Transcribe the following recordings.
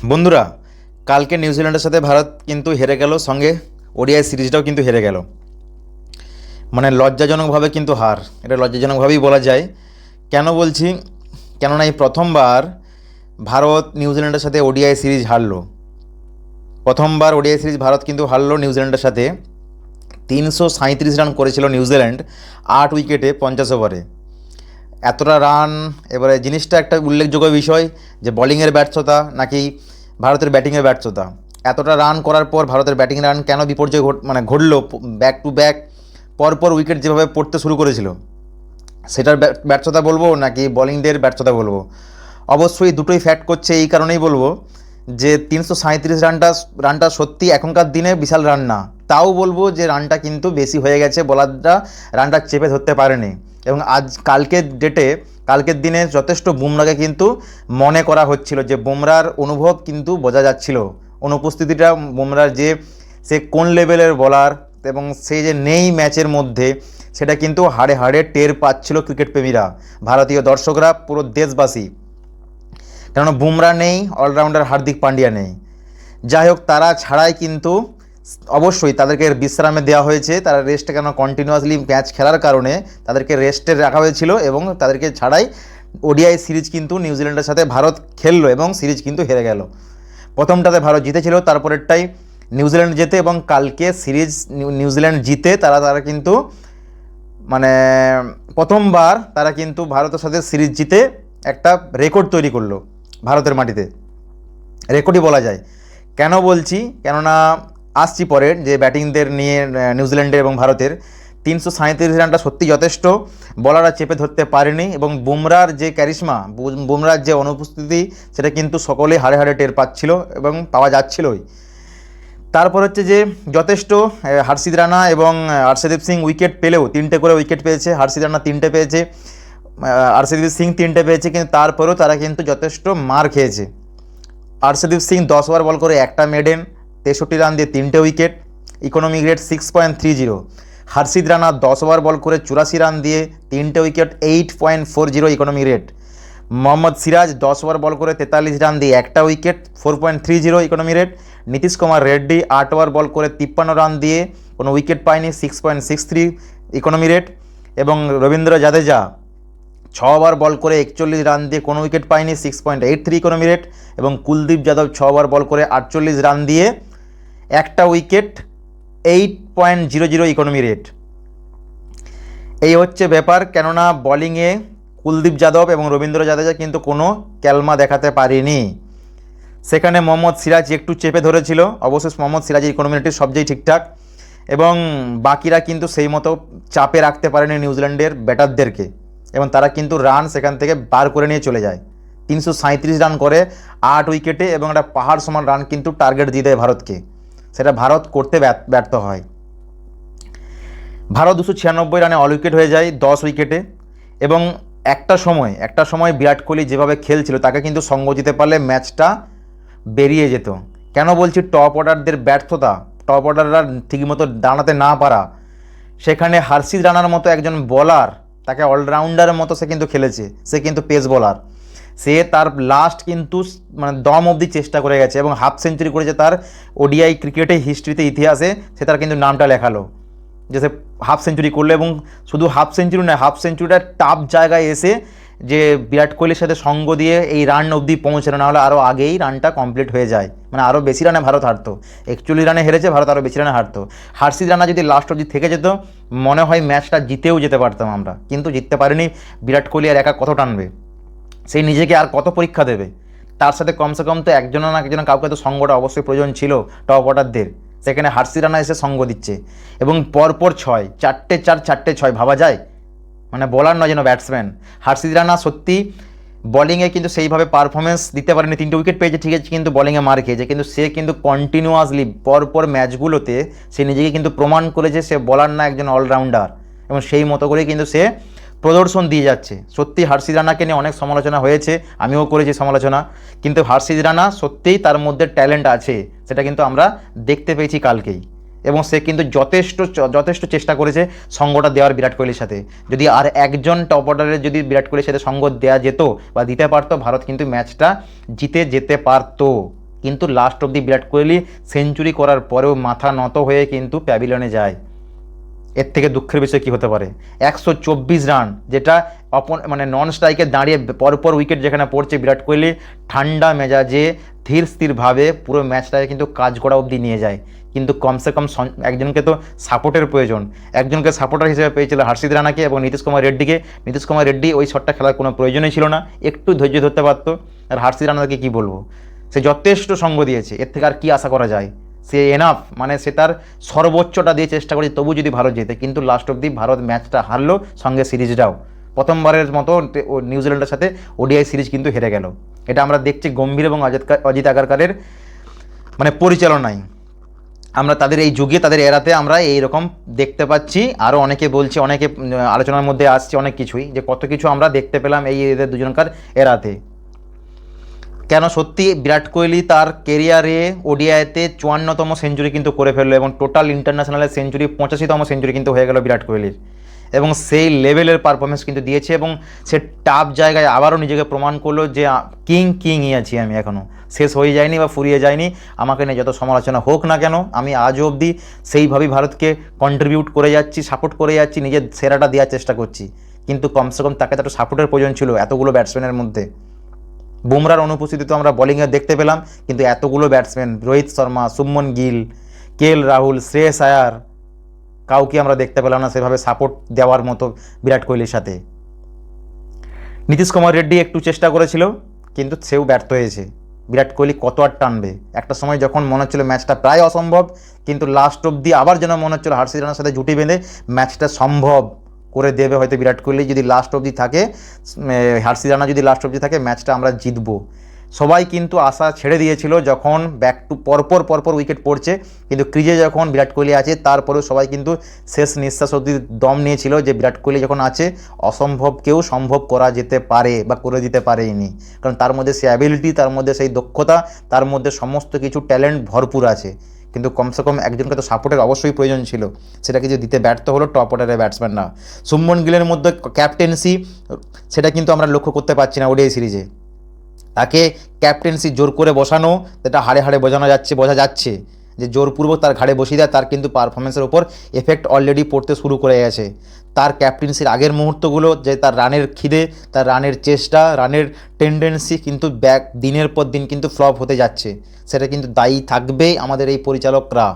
বন্ধুরা, কালকে নিউজিল্যান্ডের সাথে ভারত কিন্তু হেরে গেল, সঙ্গে ওডিআই সিরিজটাও কিন্তু হেরে গেল। মানে লজ্জাজনকভাবে কিন্তু হার, এটা লজ্জাজনকভাবেই বলা যায়। কেন বলছি? কেননা এই প্রথমবার ভারত নিউজিল্যান্ডের সাথে ওডিআই সিরিজ হারলো। প্রথমবার ওডিআই সিরিজ ভারত কিন্তু হারলো নিউজিল্যান্ডের সাথে। 337 রান করেছিল নিউজিল্যান্ড 8 উইকেটে 50 ওভারে। এতটা রান, এবারে জিনিসটা একটা উল্লেখযোগ্য বিষয় যে বোলিংয়ের ব্যর্থতা নাকি ভারতের ব্যাটিংয়ের ব্যর্থতা। এতটা রান করার পর ভারতের ব্যাটিং রান কেন বিপর্যয় ঘটলো, ব্যাক টু ব্যাক পরপর উইকেট যেভাবে পড়তে শুরু করেছিল, সেটার ব্যর্থতা বলবো নাকি বোলিংদের ব্যর্থতা বলবো? অবশ্যই দুটোই ফ্যাক্ট করছে। এই কারণেই বলবো যে 337 রানটা সত্যি এখনকার দিনে বিশাল রান না, তাও বলবো যে রানটা কিন্তু বেশি হয়ে গেছে, বোলাররা রানটা চেপে ধরতে পারেনি। এবং কালকের দিনে যথেষ্ট বুমরাকে কিন্তু মনে করা হচ্ছিল, যে বুমরার অনুভব কিন্তু বোঝা যাচ্ছিল, অনুপস্থিতিটা বুমরার, যে সে কোন লেভেলের বোলার এবং সে যে নেই ম্যাচের মধ্যে, সেটা কিন্তু হাড়ে হাড়ে টের পাচ্ছিল ক্রিকেট প্রেমীরা, ভারতীয় দর্শকরা, পুরো দেশবাসী। কেননা বুমরা নেই, অলরাউন্ডার হার্দিক পান্ডিয়া নেই। যাই হোক, তারা ছাড়াই কিন্তু অবশ্যই তাদেরকে বিশ্রামে দেওয়া হয়েছে। তারা রেস্টে, কেন কন্টিনিউয়াসলি ম্যাচ খেলার কারণে তাদেরকে রেস্টে রাখা হয়েছিল, এবং তাদেরকে ছাড়াই ওডিআই সিরিজ কিন্তু নিউজিল্যান্ডের সাথে ভারত খেললো এবং সিরিজ কিন্তু হেরে গেল। প্রথমটাতে ভারত জিতেছিল, তারপরেরটাই নিউজিল্যান্ড জেতে, এবং কালকে সিরিজ নিউজিল্যান্ড জিতে তারা কিন্তু মানে প্রথমবার তারা কিন্তু ভারতের সাথে সিরিজ জিতে একটা রেকর্ড তৈরি করলো ভারতের মাটিতে। রেকর্ডই বলা যায়। কেন বলছি? কেননা আসছি পরে যে ব্যাটিংদের নিয়ে নিউজিল্যান্ডের এবং ভারতের 337 রানটা সত্যি যথেষ্ট, বলাররা চেপে ধরতে পারেনি, এবং বুমরার যে ক্যারিশমা, বুমরার যে অনুপস্থিতি, সেটা কিন্তু সকলেই হাড়ে হাড়ে টের পাচ্ছিল এবং পাওয়া যাচ্ছিলই। তারপর হচ্ছে যে যথেষ্ট হর্ষিত রানা এবং হর্ষদীপ সিং উইকেট পেলেও, 3টে করে উইকেট পেয়েছে, হর্ষিত রানা 3টে পেয়েছে, হর্ষদীপ সিং 3টে পেয়েছে, কিন্তু তারপরেও তারা কিন্তু যথেষ্ট মার খেয়েছে। হর্ষদীপ সিং 10 ওভার বল করে একটা মেডেন, 63 রান দিয়ে 3টে wicket, economic rate 6.30। Harshit Rana 10 over bowl করে 84 রান দিয়ে 3টে wicket, 8.40 economic rate. Mohammed Siraj 10 over bowl করে 43 রান দিয়ে একটা wicket, 4.30 economy rate. Nitish Kumar Reddy 8 over bowl করে 53 রান দিয়ে কোনো উইকেট পায়নি, 6.63 ইকোনমি রেট। এবং রবীন্দ্র জাদেজা 6 ওভার বল করে 41 রান দিয়ে কোনো উইকেট পায়নি, 6.83 ইকোনমি রেট। এবং কুলদীপ যাদব 6 ওভার বল করে 48 রান দিয়ে একটা উইকেট, 8.00 ইকোনমি রেট। এই হচ্ছে ব্যাপার। কেননা বোলিংয়ে কুলদীপ যাদব এবং রবীন্দ্র জাদেজা কিন্তু কোনো ক্যালমা দেখাতে পারেনি। সেখানে মোহাম্মদ সিরাজ একটু চেপে ধরেছিল, অবশ্যই মোহাম্মদ সিরাজের ইকোনমি রেটের সবচেয়ে ঠিকঠাক, এবং বাকিরা কিন্তু সেই মতো চাপে রাখতে পারেনি নিউজিল্যান্ডের ব্যাটারদেরকে, এবং তারা কিন্তু রান সেখান থেকে বার করে নিয়ে চলে যায়। 337 রান করে 8 উইকেটে, এবং একটা পাহাড় সমান রান কিন্তু টার্গেট দিয়ে দেয় ভারতকে, সেটা ভারত করতে ব্যর্থ হয়। ভারত 296 রানে অল উইকেট হয়ে যায় 10 উইকেটে। এবং একটা সময় বিরাট কোহলি যেভাবে খেলছিল, তাকে কিন্তু সঙ্গ দিতে পারলে ম্যাচটা বেরিয়ে যেত। কেন বলছি? টপ অর্ডারদের ব্যর্থতা, টপ অর্ডাররা ঠিকমতো দাঁড়াতে না পারা। সেখানে হর্ষিত রানার মতো একজন বোলার, তাকে অলরাউন্ডারের মতো সে কিন্তু খেলেছে, সে কিন্তু পেস বোলার, সে তার লাস্ট কিন্তু মানে দম অবধি চেষ্টা করে গেছে, এবং হাফ সেঞ্চুরি করেছে তার ওডিআই ক্রিকেটের হিস্ট্রিতে, ইতিহাসে সে তার কিন্তু নামটা লেখালো, যে সে হাফ সেঞ্চুরি করলো। এবং শুধু হাফ সেঞ্চুরি নয়, হাফ সেঞ্চুরিটা টাফ জায়গায় এসে যে বিরাট কোহলির সাথে সঙ্গ দিয়ে এই রান অবধি পৌঁছানো, না হলে আরও আগেই রানটা কমপ্লিট হয়ে যায়, মানে আরও বেশি রানে ভারত হারতো। 41 রানে হেরেছে ভারত, আরও বেশি রানে হারতো। হর্ষিত রানা যদি লাস্ট অবধি থেকে যেত, মনে হয় ম্যাচটা জিতেও যেতে পারতাম আমরা, কিন্তু জিততে পারিনি। বিরাট কোহলি আর একা কত টানবে, সেই নিজেকে আর কত পরীক্ষা দেবে? তার সাথে কমসে কম তো একজন না একজন কাউকে তো সঙ্গটা অবশ্যই প্রয়োজন ছিল টপ অর্ডারদের। সেখানে হর্ষিত রানা এসে সঙ্গ দিচ্ছে, এবং পরপর 6, 4টে 4, 4টে 6, ভাবা যায়? মানে বোলার নয় যেন ব্যাটসম্যান। হর্ষিত রানা সত্যি বলিংয়ে কিন্তু সেইভাবে পারফরমেন্স দিতে পারেনি, 3টে উইকেট পেয়েছে ঠিক আছে, কিন্তু বলিংয়ে মার খেয়েছে। কিন্তু সে কিন্তু কন্টিনিউয়াসলি পরপর ম্যাচগুলোতে সে নিজেকে কিন্তু প্রমাণ করেছে সে বলার না, একজন অলরাউন্ডার, এবং সেই মতো করেই কিন্তু সে প্রদর্শন দিয়ে যাচ্ছে। সত্যি হর্ষিত রানাকে নিয়ে অনেক সমালোচনা হয়েছে, আমিও করেছি সমালোচনা, কিন্তু হর্ষিত রানা সত্যিই তার মধ্যে ট্যালেন্ট আছে, সেটা কিন্তু আমরা দেখতে পেয়েছি কালকেই। এবং সে কিন্তু যথেষ্ট চেষ্টা করেছে সঙ্গটা দেওয়ার বিরাট কোহলির সাথে। যদি আর একজন টপ অর্ডারের যদি বিরাট কোহলির সাথে সঙ্গ দেওয়া যেত বা দিতে পারতো, ভারত কিন্তু ম্যাচটা জিতে যেতে পারতো। কিন্তু লাস্ট অবধি বিরাট কোহলি সেঞ্চুরি করার পরেও মাথা নত হয়ে কিন্তু প্যাভিলিয়নে যায়। এর থেকে দুঃখের বিষয় কী হতে পারে? 124 রান, যেটা মানে নন স্ট্রাইকে দাঁড়িয়ে পরপর উইকেট যেখানে পড়ছে, বিরাট কোহলি ঠান্ডা মেজাজে ধীর স্থিরভাবে পুরো ম্যাচটাকে কিন্তু কাজ করা অবধি নিয়ে যায়। কিন্তু কমসে কম একজনকে তো সাপোর্টের প্রয়োজন। একজনকে সাপোর্টার হিসেবে পেয়েছিল হর্ষিত রানাকে এবং নীতিশ কুমার রেড্ডিকে। নীতিশ কুমার রেড্ডি ওই শটটা খেলার কোনো প্রয়োজনই ছিল না, একটু ধৈর্য ধরতে পারতো। আর হর্ষিত রানাকে কী বলবো, সে যথেষ্ট সঙ্গ দিয়েছে, এর থেকে আর কী আশা করা যায়? সে এনাফ, মানে সে তার সর্বোচ্চটা দিয়ে চেষ্টা করেছে, তবু যদি ভারত জেতে। কিন্তু লাস্ট অবধি ভারত ম্যাচটা হারলো, সঙ্গে সিরিজটাও। প্রথমবারের মতো নিউজিল্যান্ডের সাথে ওডিআই সিরিজ কিন্তু হেরে গেল। এটা আমরা দেখছি গম্ভীর এবং অজিত আগারকারের মানে পরিচালনায়। আমরা তাদের এই যুগে, তাদের এরাতে আমরা এইরকম দেখতে পাচ্ছি। আরও অনেকে বলছে, অনেকে আলোচনার মধ্যে আসছে অনেক কিছুই, যে কত কিছু আমরা দেখতে পেলাম এই এদের দুজনকার এরাতে। কেন সত্যি বিরাট কোহলি তার কেরিয়ারে ওডিআইতে 54তম সেঞ্চুরি কিন্তু করে ফেললো এবং টোটাল ইন্টারন্যাশনালের সেঞ্চুরি 85তম সেঞ্চুরি কিন্তু হয়ে গেল বিরাট কোহলির। এবং সেই লেভেলের পারফরমেন্স কিন্তু দিয়েছে এবং সে টাফ জায়গায় আবারও নিজেকে প্রমাণ করলো যে কিংই আছি আমি, এখনও শেষ হয়ে যায়নি বা ফুরিয়ে যায়নি। আমাকে নিয়ে যত সমালোচনা হোক না কেন, আমি আজও অবধি সেইভাবেই ভারতকে কন্ট্রিবিউট করে যাচ্ছি, সাপোর্ট করে যাচ্ছি, নিজের সেরাটা দেওয়ার চেষ্টা করছি। কিন্তু কমসে কম তাকে তো একটা সাপোর্টের প্রয়োজন ছিল এতগুলো ব্যাটসম্যানের মধ্যে। বুমরার অনুপস্থিতি তো আমরা বোলিংয়ে দেখতে পেলাম, কিন্তু এতগুলো ব্যাটসম্যান, রোহিত শর্মা, শুভমন গিল, কেএল রাহুল, শ্রেয়স আয়ার, কাউকে আমরা দেখতে পেলাম না সেভাবে সাপোর্ট দেওয়ার মতো বিরাট কোহলির সাথে। নীতিশ কুমার রেড্ডি একটু চেষ্টা করেছিল, কিন্তু সেও ব্যর্থ হয়েছে। বিরাট কোহলি কত আর টানবে? একটা সময় যখন মনে হচ্ছিল ম্যাচটা প্রায় অসম্ভব, কিন্তু লাস্ট অবধি আবার যেন মনে হচ্ছিল হর্ষিত রানার সাথে জুটি বেঁধে ম্যাচটা সম্ভব করে দেবে হয়তো বিরাট কোহলি যদি লাস্ট অবধি থাকে, হর্ষিত রানা যদি লাস্ট অবধি থাকে, ম্যাচটা আমরা জিতবো। সবাই কিন্তু আশা ছেড়ে দিয়েছিল যখন ব্যাক টু পরপর উইকেট পড়ছে, কিন্তু ক্রিজে যখন বিরাট কোহলি আছে তারপরেও সবাই কিন্তু শেষ নিঃশ্বাস অবধি দম নিয়েছিল যে বিরাট কোহলি যখন আছে অসম্ভবকেও সম্ভব করা যেতে পারে বা করে দিতে পারেনি। কারণ তার মধ্যে সেই অ্যাবিলিটি, তার মধ্যে সেই দক্ষতা, তার মধ্যে সমস্ত কিছু ট্যালেন্ট ভরপুর আছে। কিন্তু কমসে কম একজনকে তো সাপোর্টের অবশ্যই প্রয়োজন ছিল, সেটা কিছু দিতে ব্যর্থ হলো টপ অর্ডারের ব্যাটসম্যানরা। শুভমন গিলের মধ্যে ক্যাপ্টেন্সি, সেটা কিন্তু আমরা লক্ষ্য করতে পারছি না ওডিআই সিরিজে। তাকে ক্যাপ্টেন্সি জোর করে বসানো, যেটা হাড়ে বোঝা যাচ্ছে যে জোরপূর্বক তার ঘাড়ে বসিয়ে দেয়, তার কিন্তু পারফরমেন্সের উপর এফেক্ট অলরেডি পড়তে শুরু করে গেছে। তার ক্যাপ্টেন্সির আগের মুহূর্তগুলো, যে তার রানের খিদে, তার রানের চেষ্টা, রানের টেন্ডেন্সি কিন্তু দিনের পর দিন কিন্তু ফ্লপ হতে যাচ্ছে। সেটা কিন্তু দায়ী থাকবে আমাদের এই পরিচালকরা।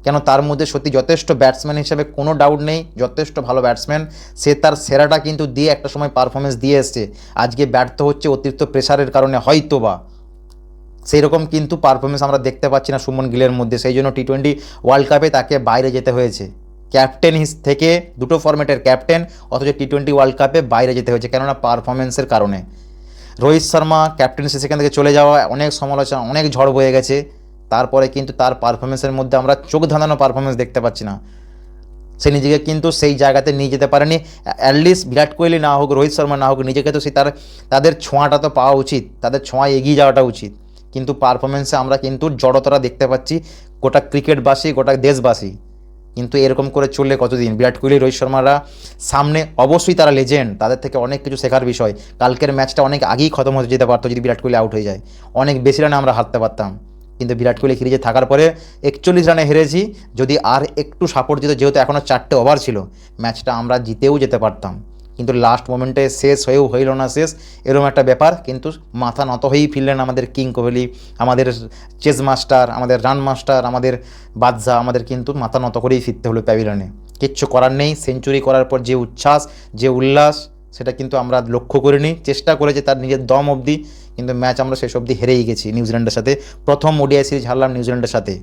কেন, তার মধ্যে সত্যি যথেষ্ট ব্যাটসম্যান হিসেবে কোনো ডাউট নেই, যথেষ্ট ভালো ব্যাটসম্যান। সে তার সেরাটা কিন্তু দিয়ে একটা সময় পারফরমেন্স দিয়ে এসছে। আজকে ব্যর্থ হচ্ছে অতিরিক্ত প্রেশারের কারণে হয়তো বা, সেই রকম কিন্তু পারফরমেন্স আমরা দেখতে পাচ্ছি না শুভমন গিলের মধ্যে। সেই জন্য টি20 ওয়ার্ল্ড কাপে তাকে বাইরে যেতে হয়েছে। ক্যাপ্টেন থেকে, দুটো ফরম্যাটের ক্যাপ্টেন, অথচ টি20 ওয়ার্ল্ড কাপে বাইরে যেতে হয়েছে কেননা পারফরমেন্সের কারণে। রোহিত শর্মা ক্যাপ্টেন্সি সেখান থেকে চলে যাওয়া, অনেক সমালোচনা, অনেক ঝড় বয়ে গেছে। তারপরে কিন্তু তার পারফরমেন্সের মধ্যে আমরা চোখ ধাঁধানো পারফরমেন্স দেখতে পাচ্ছি না। সে নিজেকে কিন্তু সেই জায়গাতে নিয়ে যেতে পারেনি। অ্যাটলিস্ট বিরাট কোহলি না হোক, রোহিত শর্মা না হোক, নিজেকে তো সেই তাদের ছোঁয়াটা তো পাওয়া উচিত, তাদের ছোঁয়ায় এগিয়ে যাওয়াটা উচিত। কিন্তু পারফরমেন্সে আমরা কিন্তু জড়তাটা দেখতে পাচ্ছি, গোটা ক্রিকেটবাসী, গোটা দেশবাসী। কিন্তু এরকম করে চললে কতদিন? বিরাট কোহলি, রোহিত শর্মারা সামনে, অবশ্যই তারা লেজেন্ড, তাদের থেকে অনেক কিছু শেখার বিষয়। কালকের ম্যাচটা অনেক আগেই খতম হতে যেতে পারতো যদি বিরাট কোহলি আউট হয়ে যায়, অনেক বেশি রানে আমরা হারতে পারতাম। কিন্তু বিরাট কোহলি ক্রিজে থাকার পরে 41 রানে হেরেছি। যদি আর একটু সাপোর্ট দিত, যেহেতু এখনও 4টে ওভার ছিল, ম্যাচটা আমরা জিতেও যেতে পারতাম। কিন্তু লাস্ট মোমেন্টে শেষ হয়েও হইল না শেষ, এরকম একটা ব্যাপার। কিন্তু মাথা নত হয়েই ফিরলেন আমাদের কিং কোহলি, আমাদের চেস মাস্টার, আমাদের রান মাস্টার, আমাদের বাদশা। আমাদের কিন্তু মাথা নত করেই ফিরতে হলো প্যাভিলিয়নে। কিচ্ছু করার নেই। সেঞ্চুরি করার পর যে উচ্ছ্বাস, যে উল্লাস, সেটা কিন্তু আমরা লক্ষ্য করিনি। চেষ্টা করেছে তার নিজের দম অবধি, কিন্তু ম্যাচ আমরা শেষ অবধি হেরেই গেছি নিউজিল্যান্ডের সাথে। প্রথম ওডিআই সিরিজ হারলাম নিউজিল্যান্ডের সাথে,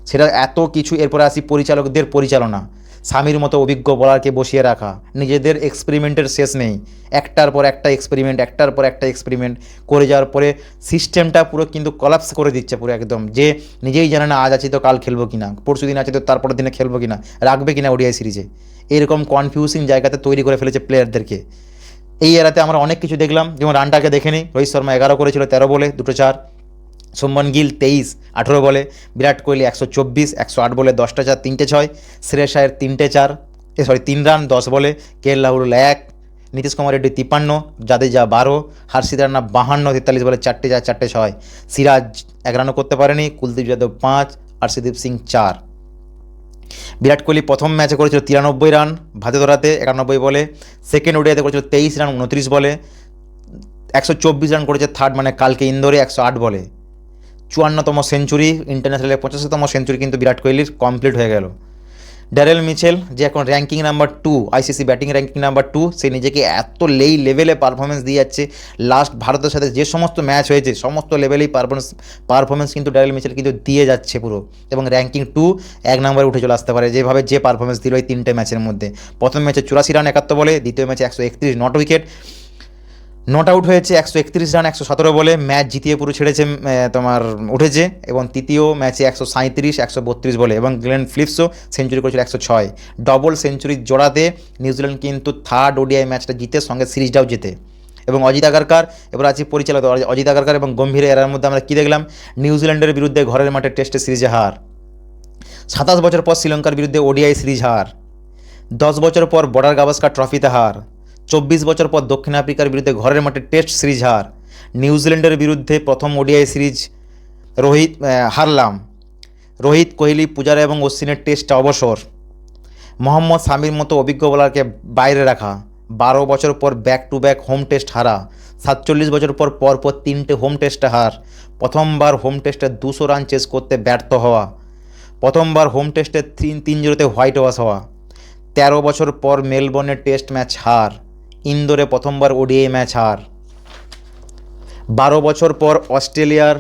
সেটা এত কিছু। এরপরে আসি পরিচালকদের পরিচালনা, স্বামীর মতো অভিজ্ঞ বলারকে বসিয়ে রাখা, নিজেদের এক্সপেরিমেন্টের শেষ নেই। একটার পর একটা এক্সপেরিমেন্ট করে যাওয়ার পরে সিস্টেমটা পুরো কিন্তু কলাপস করে দিচ্ছে পুরো একদম। যে নিজেই জানে না আজ আছি তো কাল খেলবো কিনা, পরশু দিন আছে তো তারপরের দিনে খেলবো কিনা, রাখবে কিনা ওডিআই সিরিজে, এরকম কনফিউজিং জায়গাতে তৈরি করে ফেলেছে প্লেয়ারদেরকে। এই এরাতে আমরা অনেক কিছু দেখলাম, যেমন রানটাকে দেখে নিই। রোহিত শর্মা 11 করেছিল 13 বলে 2 4, শুভমন গিল 23 18 বলে, বিরাট কোহলি 124 108 বলে 10টা 4 3টে 6, শ্রেয়স আয়ার 3টে 4 3 রান 10 বলে, কেএল রাহুল 1, নীতিশ কুমার রেড্ডি 53, জাদেজা 12, হর্ষিত রানা 52, 43 বলে 4টে 4, 4টে 6, সিরাজ 1 রানও করতে পারেনি, কুলদীপ যাদব 5, হর্ষদীপ সিং 4। বিরাট কোহলি প্রথম ম্যাচে করেছিল 93 রান ভাতেদরাতে 91 বলে, সেকেন্ড ওডিআইতে করেছিল 23 রান 29 বলে, 124 রান করেছে থার্ড মানে কালকে ইন্দোরে 108 বলে। 54তম সেঞ্চুরি, ইন্টারন্যাশনালে 85তম সেঞ্চুরি কিন্তু বিরাট কোহলির কমপ্লিট হয়ে গেল। ড্যারেল মিচেল যে এখন ranking number 2, ICC batting ranking number 2, সে নিজেকে এত লেভেলে পারফরমেন্স দিয়ে যাচ্ছে। লাস্ট ভারতের সাথে যে সমস্ত ম্যাচ হয়েছে সমস্ত লেভেলেই পারফরমেন্স কিন্তু ড্যারেল মিচেল কিন্তু দিয়ে যাচ্ছে পুরো, এবং র্যাঙ্কিং 2 1 নম্বরে উঠে চলে আসতে পারে যেভাবে যে পারফরমেন্স দিল এই 3টে ম্যাচের মধ্যে। প্রথম ম্যাচে 84 রান 71 বলে, দ্বিতীয় ম্যাচে 131 নট উইকেট, নট আউট হয়েছে 131 রান 117 বলে, ম্যাচ জিতিয়ে পুরো ছেড়েছে তোমার উঠেছে, এবং তৃতীয় ম্যাচে 137 132 বলে, এবং গ্লেন ফিলিপসও সেঞ্চুরি করেছিল 106। ডবল সেঞ্চুরি জোড়াতে নিউজিল্যান্ড কিন্তু থার্ড ওডিআই ম্যাচটা জিতে সঙ্গে সিরিজটাও জেতে। এবং অজিত আগারকার এবার আছে পরিচালক, অজিত আগারকার এবং গম্ভীর এরার মধ্যে আমরা কী দেখলাম, নিউজিল্যান্ডের বিরুদ্ধে ঘরের মাঠে টেস্টে সিরিজে হার, 27 বছর পর শ্রীলঙ্কার বিরুদ্ধে ওডিআই সিরিজ হার, 10 বছর পর বর্ডার গাভাস্কার ট্রফিতে হার, 24 বছর পর দক্ষিণ আফ্রিকার বিরুদ্ধে ঘরের মাঠে টেস্ট সিরিজ হার, নিউজিল্যান্ডের বিরুদ্ধে প্রথম ওডিআই সিরিজ হারলাম, রোহিত, কোহলি, পূজারা এবং অশ্বিনের টেস্টে অবসর, মোহাম্মদ শামির মতো অভিজ্ঞ বোলারকে বাইরে রাখা, 12 বছর পর back to back home test হারা, 47 বছর পর পরপর 3টে হোম টেস্টে হার, প্রথমবার হোম টেস্টে 200 রান চেস করতে ব্যর্থ হওয়া, প্রথমবার হোম টেস্টে 3-0 হোয়াইট ওয়াশ হওয়া, 13 বছর পর মেলবোর্নে টেস্ট ম্যাচ হার, ইন্দোরে প্রথমবার ওডিআই ম্যাচ হার, 12 বছর পর অস্ট্রেলিয়ার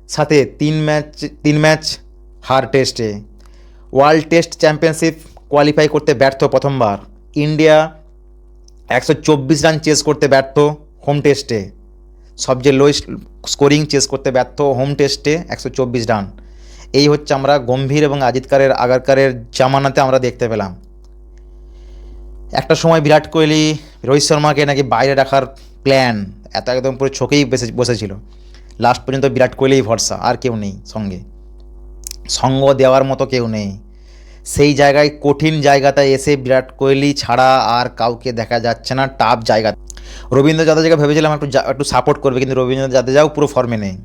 সাথে 3 ম্যাচ হার টেস্টে, ওয়ার্ল্ড টেস্ট চ্যাম্পিয়নশিপ কোয়ালিফাই করতে ব্যর্থ প্রথমবার, ইন্ডিয়া 124 রান চেস করতে ব্যর্থ হোম টেস্টে, সবচেয়ে লোয়েস্ট স্কোরিং চেস করতে ব্যর্থ হোম টেস্টে 124 রান। এই হচ্ছে আমরা গম্ভীর এবং আগারকারের জামানাতে আমরা দেখতে পেলাম। একটা সময় বিরাট কোহলি, রোহিত শর্মাকে নাকি বাইরে রাখার প্ল্যান, একদম পুরো চোখেই বসেছিল। লাস্ট পর্যন্ত বিরাট কোহলিই ভরসা, আর কেউ নেই সঙ্গ দেওয়ার মতো কেউ নেই। সেই জায়গায় কঠিন জায়গাতে এসে বিরাট কোহলি ছাড়া আর কাউকে দেখা যাচ্ছে না টাফ জায়গা। রবীন্দ্র জাদেজাকে ভেবেছিলাম একটু সাপোর্ট করবে, কিন্তু রবীন্দ্র জাদেজাও পুরো ফর্মে নেই,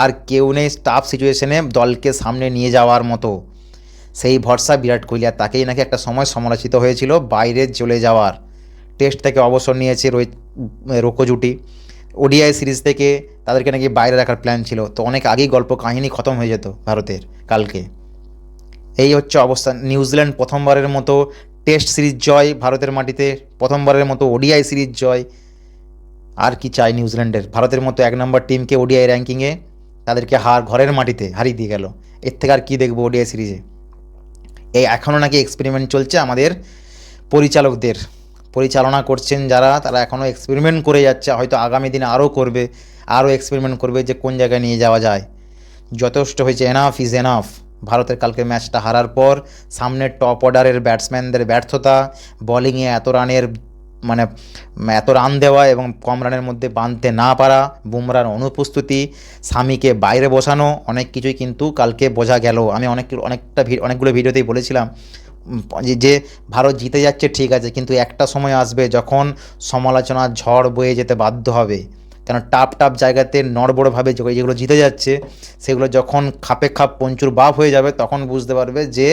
আর কেউ নেই টাফ সিচুয়েশনে দলকে সামনে নিয়ে যাওয়ার মতো। সেই ভরসা বিরাট কোহলি, আর তাকেই নাকি একটা সময় সমালোচিত হয়েছিল বাইরে চলে যাওয়ার। টেস্ট থেকে অবসর নিয়েছে রোকো জুটি, ওডিআই সিরিজ থেকে তাদেরকে নাকি বাইরে রাখার প্ল্যান ছিল, তো অনেক আগেই গল্প কাহিনী খতম হয়ে যেত ভারতের কালকে। এই হচ্ছে অবস্থা। নিউজিল্যান্ড প্রথমবারের মতো টেস্ট সিরিজ জয় ভারতের মাটিতে, প্রথমবারের মতো ওডিআই সিরিজ জয়। আর কি চাই নিউজিল্যান্ডের? ভারতের মতো 1 নম্বর টিমকে ওডিআই র্যাঙ্কিংয়ে তাদেরকে ঘরের মাটিতে হারিয়ে দিয়ে গেল। এর থেকে আর কী দেখবো ওডিআই সিরিজে? এই এখনও নাকি এক্সপেরিমেন্ট চলছে আমাদের পরিচালকদের, পরিচালনা করছেন যারা, তারা এখনও এক্সপেরিমেন্ট করে যাচ্ছে, হয়তো আগামী দিনে আরও করবে, আরও এক্সপেরিমেন্ট করবে যে কোন জায়গায় নিয়ে যাওয়া যায়। যথেষ্ট হয়েছে, এনাফ ইজ এনাফ। ভারতের কালকে ম্যাচটা হারার পর সামনের টপ অর্ডারের ব্যাটসম্যানদের ব্যর্থতা, বোলিংয়ে এত রান দেওয়া এবং কম রানের মধ্যে বাঁধতে না পারা, বুমরার অনুপস্থিতি, স্বামীকে বাইরে বসানো, অনেক কিছুই কিন্তু কালকে বোঝা গেল। আমি অনেকগুলো ভিডিওতেই বলেছিলাম যে ভারত জিতে যাচ্ছে ঠিক আছে, কিন্তু একটা সময় আসবে যখন সমালোচনার ঝড় বয়ে যেতে বাধ্য হবে। কেন টাপ জায়গাতে নড়বড়োভাবে যেগুলো জিতে যাচ্ছে সেগুলো যখন খাপে খাপ পঞ্চুর বাপ হয়ে যাবে, তখন বুঝতে পারবে যে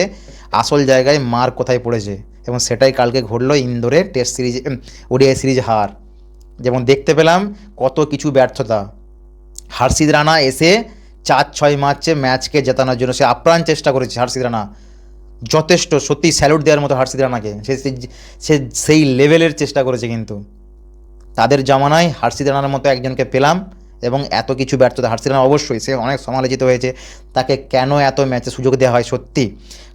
আসল জায়গায় মার কোথায় পড়েছে। এবং সেটাই কালকে ঘটলো ইন্দোরে টেস্ট সিরিজ, ওডিআই সিরিজ হার। যেমন দেখতে পেলাম কত কিছু ব্যর্থতা। হর্ষিত রানা এসে 4-6 মারছে ম্যাচকে জেতানোর জন্য, সে আপ্রাণ চেষ্টা করেছে হর্ষিত রানা, যথেষ্ট, সত্যি স্যালুট দেওয়ার মতো হর্ষিত রানাকে। সে সেই লেভেলের চেষ্টা করেছে, কিন্তু তাদের জামানায় হর্ষিত রানার মতো একজনকে পেলাম এবং এত কিছু ব্যর্থতা। হর্ষিত রানা অবশ্যই সে অনেক সমালোচিত হয়েছে, তাকে কেন এত ম্যাচে সুযোগ দেওয়া হয়। সত্যি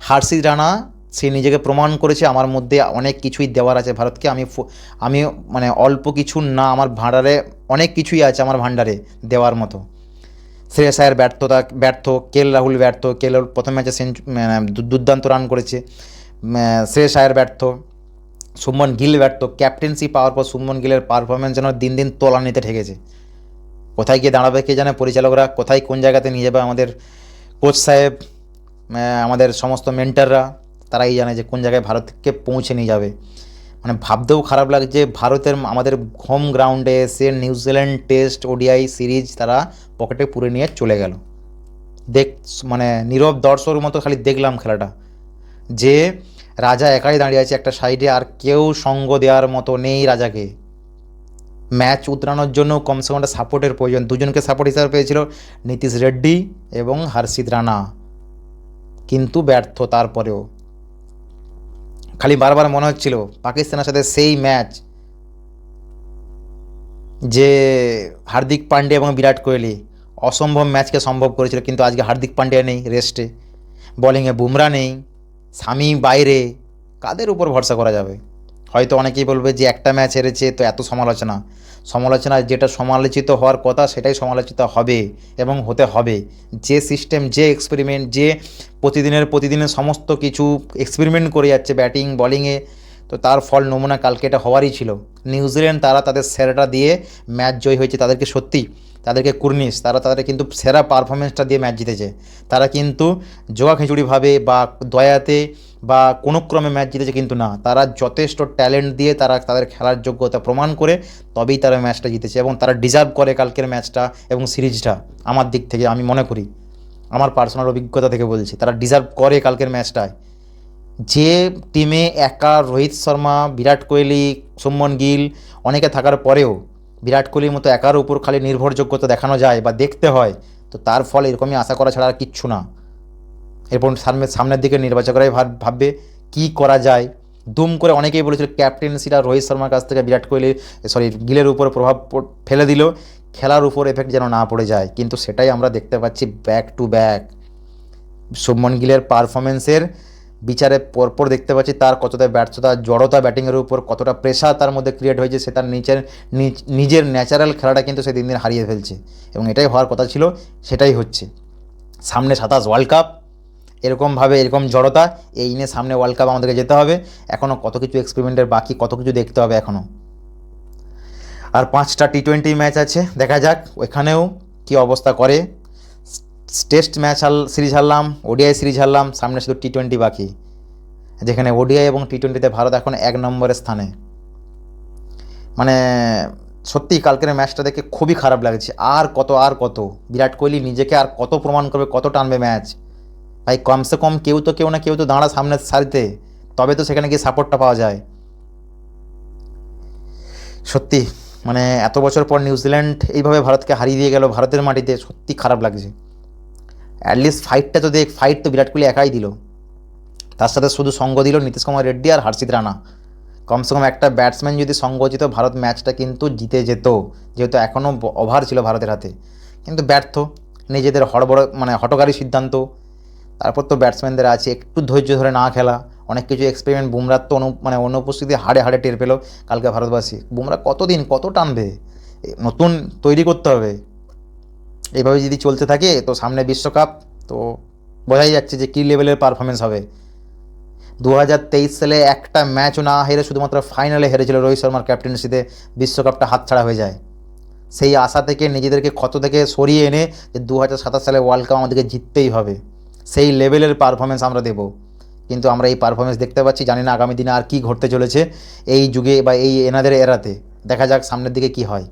হর্ষিত রানা সে নিজেকে প্রমাণ করেছে, আমার মধ্যে অনেক কিছুই দেওয়ার আছে ভারতকে, আমি অল্প কিছু না, আমার ভাণ্ডারে অনেক কিছুই আছে, আমার ভাণ্ডারে দেওয়ার মতো। শ্রেয়স আয়ার ব্যর্থ, রাহুল ব্যর্থ, রাহুল প্রথম ম্যাচে দুর্দান্ত রান করেছে, শ্রেয়স আয়ার ব্যর্থ, শুভমন গিল ব্যর্থ। ক্যাপ্টেন্সি পাওয়ার পর শুভমন গিলের পারফরমেন্স যেন দিন দিন তলানিতে ঠেকেছে। কোথায় গিয়ে দাঁড়াবে কে জানে, পরিচালকরা কোথায় কোন জায়গাতে নিয়ে যাবে, আমাদের কোচ সাহেব, আমাদের সমস্ত মেন্টাররা, তারাই জানে যে কোন জায়গায় ভারতকে পৌঁছে নিয়ে যাবে। মানে ভাবতেও খারাপ লাগছে, ভারতের আমাদের হোম গ্রাউন্ডে এসে নিউজিল্যান্ড টেস্ট ওডিআই সিরিজ তারা পকেটে পুরে নিয়ে চলে গেল। দেখ, মানে নীরব দর্শকের মতো খালি দেখলাম খেলাটা, যে রাজা একাই দাঁড়িয়ে আছে একটা সাইডে, আর কেউ সঙ্গ দেওয়ার মতো নেই রাজাকে। ম্যাচ উতরানোর জন্য কমসে কম একটা সাপোর্টের প্রয়োজন। দুজনকে সাপোর্ট হিসাবে পেয়েছিল নীতিশ রেড্ডি এবং হর্ষিত রানা, কিন্তু ব্যর্থ। তারপরেও খালি বারবার মনে হচ্ছিল পাকিস্তানের সাথে সেই ম্যাচ, যে হার্দিক পান্ডিয়া এবং বিরাট কোহলি অসম্ভব ম্যাচকে সম্ভব করেছিল, কিন্তু আজকে হার্দিক পান্ডিয়া নেই রেস্টে, বোলিংয়ে বুমরা নেই, শামি বাইরে, কাদের উপর ভরসা করা যাবে? হয়তো অনেকেই বলবে যে একটা ম্যাচ হেরেছে তো এত সমালোচনা। সমালোচনা যেটা সমালোচিত হওয়ার কথা সেটাই সমালোচিত হবে এবং হতে হবে। যে সিস্টেম, যে এক্সপেরিমেন্ট, যে প্রতিদিনের সমস্ত কিছু এক্সপেরিমেন্ট করে যাচ্ছে ব্যাটিং বলিংয়ে, তো তার ফল নমুনা কালকে এটা হওয়ারই ছিল। নিউজিল্যান্ড তারা তাদের সেরাটা দিয়ে ম্যাচ জয় হয়েছে, তাদেরকে সত্যি তাদেরকে কুর্নিশ, তাদের কিন্তু সেরা পারফরমেন্সটা দিয়ে ম্যাচ জিতেছে। তারা কিন্তু জোয়া খিচুড়িভাবে বা দয়াতে বা কোনো ক্রমে ম্যাচ জিতেছে কিন্তু না, তারা যথেষ্ট ট্যালেন্ট দিয়ে তারা তাদের খেলার যোগ্যতা প্রমাণ করে তবেই তারা ম্যাচটা জিতেছে, এবং তারা ডিজার্ভ করে কালকের ম্যাচটা এবং সিরিজটা। আমার দিক থেকে আমি মনে করি, আমার পার্সোনাল অভিজ্ঞতা থেকে বলছি, তারা ডিজার্ভ করে কালকের ম্যাচটায়। যে টিমে একা রোহিত শর্মা, বিরাট কোহলি, শুভমন গিল অনেকে থাকার পরেও বিরাট কোহলির মতো একার উপর খালি নির্ভরযোগ্যতা দেখানো যায় বা দেখতে হয়, তো তার ফলে এরকমই আশা করা ছাড়া আর কিচ্ছু না। এরপর সামনের দিকে নির্বাচকরাই ভাববে কী করা যায়। দুম করে অনেকেই বলেছিল ক্যাপ্টেন্সিটা রোহিত শর্মার কাছ থেকে বিরাট কোহলি গিলের উপর প্রভাব ফেলে দিল, খেলার উপর এফেক্ট যেন না পড়ে যায়, কিন্তু সেটাই আমরা দেখতে পাচ্ছি ব্যাক টু ব্যাক। শুভমন গিলের পারফরমেন্সের বিচারে পরপর দেখতে পাচ্ছি তার কতটা ব্যর্থতা, জড়তা ব্যাটিংয়ের উপর, কতটা প্রেশার তার মধ্যে ক্রিয়েট হয়েছে, সে তার নিজের ন্যাচারাল খেলাটা কিন্তু সে দিন দিন হারিয়ে ফেলছে, এবং এটাই হওয়ার কথা ছিল, সেটাই হচ্ছে। সামনে 27 ওয়ার্ল্ড কাপ, এরকম জড়তা এই নিয়ে সামনে ওয়ার্ল্ড কাপ আমাদেরকে যেতে হবে। এখনও কত কিছু এক্সপেরিমেন্টের বাকি, কত কিছু দেখতে হবে এখনও। আর 5টা টি20 ম্যাচ আছে, দেখা যাক ওইখানেও কী অবস্থা করে। টেস্ট সিরিজ হারলাম, ওডিআই সিরিজ হারলাম, সামনে শুধু টি20 বাকি, যেখানে ওডিআই এবং টি20তে ভারত এখন 1 নম্বরের স্থানে। মানে সত্যি কালকের ম্যাচটা দেখে খুবই খারাপ লাগছে। আর কত বিরাট কোহলি নিজেকে আর কত প্রমাণ করবে, কত টানবে ম্যাচ? ভাই কমসে কম কেউ না কেউ তো দাঁড়া সামনের সারিতে, তবে তো সেখানে গিয়ে সাপোর্টটা পাওয়া যায়। সত্যি মানে এত বছর পর নিউজিল্যান্ড এইভাবে ভারতকে হারিয়ে দিয়ে গেল ভারতের মাটিতে, সত্যি খারাপ লাগছে। অ্যাটলিস্ট ফাইট তো বিরাট কোহলি একাই দিল, তার সাথে শুধু সঙ্গ দিল নীতিশ কুমার রেড্ডি আর হর্ষিত রানা। কমসে কম একটা ব্যাটসম্যান যদি সঙ্গ দিত, ভারত ম্যাচটা কিন্তু জিতে যেত, যেহেতু এখনও ওভার ছিল ভারতের হাতে। কিন্তু ব্যর্থ, নিজেদের হঠকারী সিদ্ধান্ত। তারপর তো ব্যাটসম্যানদের আছে একটু ধৈর্য ধরে না খেলা, অনেক কিছু এক্সপেরিমেন্ট। বুমরার তো অনুপস্থিতি হাড়ে টের পেল কালকে ভারতবাসী। বুমরা কত টানবে, নতুন তৈরি করতে হবে। এইভাবে যদি চলতে থাকে তো সামনে বিশ্বকাপ, তো বোঝাই যাচ্ছে যে কী লেভেলের পারফরমেন্স হবে। 2023 সালে একটা ম্যাচও না হেরে শুধুমাত্র ফাইনালে হেরেছিল রোহিত শর্মার ক্যাপ্টেন্সিতে, বিশ্বকাপটা হাতছাড়া হয়ে যায়। সেই আশা থেকে নিজেদেরকে ক্ষত থেকে সরিয়ে এনে যে 2027 সালে ওয়ার্ল্ড কাপ আমাদেরকে জিততেই হবে, সেই লেভেলের পারফরমেন্স আমরা দেব। কিন্তু আমরা এই পারফরমেন্স দেখতে পাচ্ছি, জানি না আগামী দিনে আর কী ঘটতে চলেছে এই যুগে বা এই এনাদের এরাতে। দেখা যাক সামনের দিকে কী হয়।